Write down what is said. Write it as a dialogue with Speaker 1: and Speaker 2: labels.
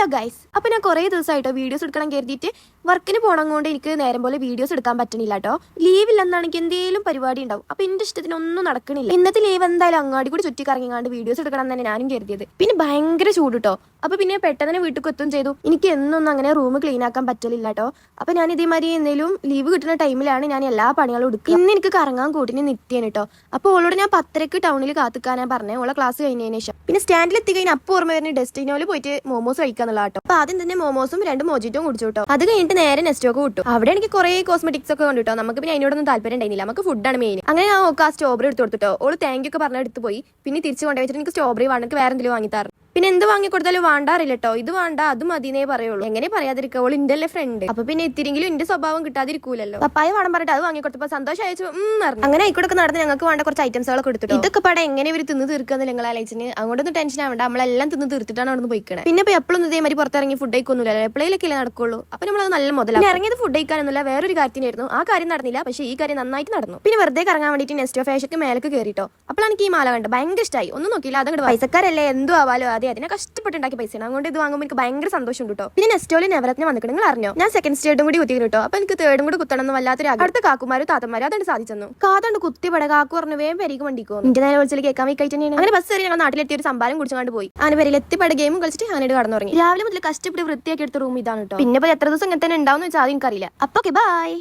Speaker 1: Hello guys, അപ്പോൾ ഞാൻ കുറേ ദിവസമായിട്ടോ വീഡിയോസ് എടുക്കണം കരുതിയിട്ട് വർക്കിന് പോകണം കൊണ്ട് എനിക്ക് നേരം പോലെ വീഡിയോസ് എടുക്കാൻ പറ്റണില്ല കേട്ടോ. ലീവില്ലെന്നാണെങ്കിൽ എന്തെങ്കിലും പരിപാടി ഉണ്ടാവും. അപ്പോൾ എൻ്റെ ഇഷ്ടത്തിനൊന്നും നടക്കണില്ല. ഇന്നത്തെ ലീവ് എന്തായാലും അങ്ങാടി കൂടി ചുറ്റി കറങ്ങിക്കാണ്ട് വീഡിയോസ് എടുക്കണം തന്നെ ഞാനും കരുതിയത്. പിന്നെ ഭയങ്കര ചൂട് കേട്ടോ. അപ്പോൾ പിന്നെ പെട്ടെന്ന് വീട്ടിൽ എത്തും ചെയ്തു. എനിക്ക് എന്നൊന്നും അങ്ങനെ റൂം ക്ലീൻ ആക്കാൻ പറ്റില്ല കേട്ടോ. അപ്പോൾ ഞാൻ ഇതേമാതിരി എന്തെങ്കിലും ലീവ് കിട്ടുന്ന ടൈമിലാണ് ഞാൻ എല്ലാ പണികളും എടുക്കുക. ഇന്ന് എനിക്ക് കറങ്ങാൻ കൂട്ടിന് നിത്യാണ് കേട്ടോ. അപ്പോൾ ഓളോട് ഞാൻ 10:00 ടൗണിൽ കാത്തുക്കാനാണ് പറഞ്ഞത്, ഓളെ ക്ലാസ് കഴിഞ്ഞതിന് ശേഷം. പിന്നെ സ്റ്റാൻഡിൽ എത്തി കഴിഞ്ഞാൽ അപ്പോൾ ഓർമ്മ വരുന്ന ഡെസ്റ്റിനോയിൽ പോയിട്ട് മോമോസ് കഴിക്കാന്നുള്ള കേട്ടോ. അപ്പൊ ആദ്യം തന്നെ മോമോസും 2 മോജിറ്റോയും കുടിച്ചു കേട്ടോ. അത് കഴിഞ്ഞിട്ട് നേരെ നെസ്റ്റോക്ക് കിട്ടും. അവിടെ എനിക്ക് കുറെ കോസ്മെറ്റിക്സ് ഒക്കെ കൊണ്ടിട്ടോ. നമുക്ക് പിന്നെ അതിനോടൊന്നും താല്പര്യം ഉണ്ടായിരുന്നില്ല, നമുക്ക് ഫുഡാണ് മെയിൻ. അങ്ങനെ ഞാൻ ഓക്കെ ആ സ്ട്രോബറി എടുത്ത് കൊടുത്തിട്ടോ. ഓള് താങ്ക് യു ഒക്കെ പറഞ്ഞ എടുത്ത് പോയി. പിന്നെ തിരിച്ചു കൊണ്ടുപോയിട്ട് എനിക്ക് സ്ട്രോബറി വേണമെങ്കിൽ വേറെ എന്തെങ്കിലും വാങ്ങിത്താറ്. പിന്നെ എന്ത് വാങ്ങി കൊടുത്താലും വേണ്ടാറില്ല കേട്ടോ. ഇത് വേണ്ട അത് മതിനേ പറയുള്ളൂ. എങ്ങനെ പറയാതിരിക്കുക, ഓൾ ഇന്റെ അല്ലേ ഫ്രണ്ട്. അപ്പൊ പിന്നെ ഇത്തിരിങ്കിലും ഇന്റെ സ്വഭാവം കിട്ടാതിരിക്കൂലല്ലോ. പപ്പായ വേണം പറഞ്ഞിട്ട് അത് വാങ്ങി കൊടുത്തപ്പോ സന്തോഷം അയച്ചു പറഞ്ഞു. അങ്ങനെ ആയിക്കോട്ടൊക്കെ നടന്ന് ഞങ്ങൾക്ക് വേണ്ട കുറച്ച് ഐറ്റംസുകളൊക്കെ എടുത്തിട്ടോ. ഇതൊക്കെ പാടെ എങ്ങനെ ഇവർ തിന്ന് തീർക്കാന്ന് നിങ്ങൾ ആലോചിച്ചിന്. അങ്ങോട്ടൊന്നും ടെൻഷൻ ആവണ്ട, നമ്മളെല്ലാം തിന്ന് തീർത്തിട്ടാണ് അവിടെ നിന്ന് പോയിക്കണേ. പിന്നെ ഇപ്പൊ എപ്പോഴും ഇതേമാതിരി പുറത്തിറങ്ങി ഫുഡ് കഴിക്കൊന്നുമില്ല, എപ്പോഴേലൊക്കെ നടക്കുള്ളൂ. അപ്പൊ നമ്മളത് നല്ല മുതലാണ്. ഇറങ്ങിയത് ഫുഡ് കഴിക്കാനൊന്നുമില്ല, വേറൊരു കാര്യത്തിനായിരുന്നു. ആ കാര്യം നടന്നില്ല, പക്ഷേ ഈ കാര്യം നന്നായിട്ട് നടന്നു. പിന്നെ വെറുതെ കറങ്ങാൻ വേണ്ടിയിട്ട് നെസ്റ്റോ ഫാഷക്ക് മേലേക്ക് കയറിട്ടോ. അപ്പോൾ എനിക്ക് ഈ മാല കണ്ട് ഭയങ്കര ഇഷ്ടമായി. ഒന്നും നോക്കിയില്ല, അതങ്ങോട്ട് പൈസക്കാരല്ലേ എന്തോ ആവാലോ. അതിനെ കഷ്ടപ്പെട്ട് പൈസ അതുകൊണ്ട് ഇത് വാങ്ങുമ്പോൾ എനിക്ക് ഭയങ്കര സന്തോഷം കേട്ടോ. പിന്നെ നെസ്റ്റോയിൽ നവരത്നം വന്നിട്ട് നിങ്ങൾ അറിഞ്ഞോ, ഞാൻ സെക്കൻഡ് സ്റ്റേഡും കൂടി കുത്തി കേട്ടോ. അപ്പൊ എനിക്ക് തേർഡും കൂടി കുത്തണം എന്ന് വല്ലാത്തൊരു അടുത്ത കാക്കുമാരും താത്തമാരും അതാണ് സാധിച്ചെന്നു. കാതുകൊണ്ട് കുത്തിപെട കാക്കു പറഞ്ഞു വേഗം പെരിക്ക് വണ്ടിക്കോ. എന്റെ നേരെ വിളിച്ചാൽ കേൾക്കാൻ വെക്കായിട്ട് തന്നെയാണ്. അങ്ങനെ ബസ് കയറി ഞങ്ങൾ നാട്ടിലെത്തിയ ഒരു സംഭാരം കുടിച്ചുകൊണ്ട് പോയി. അങ്ങനെ പേരിൽ എത്തിപ്പെട ഗെയിമും കളിച്ചിട്ട് അങ്ങനെ കടന്നു തുടങ്ങി. രാവിലെ മുതൽ കഷ്ടപ്പെട്ട് വൃത്തിയാക്കി എടുത്ത റൂം ഇതാണ് കേട്ടോ. പിന്നെ എത്ര ദിവസം ഇങ്ങനെ തന്നെ ഉണ്ടാവും എന്ന് വെച്ചാൽ എനിക്കറിയില്ല. അപ്പൊ ബൈ.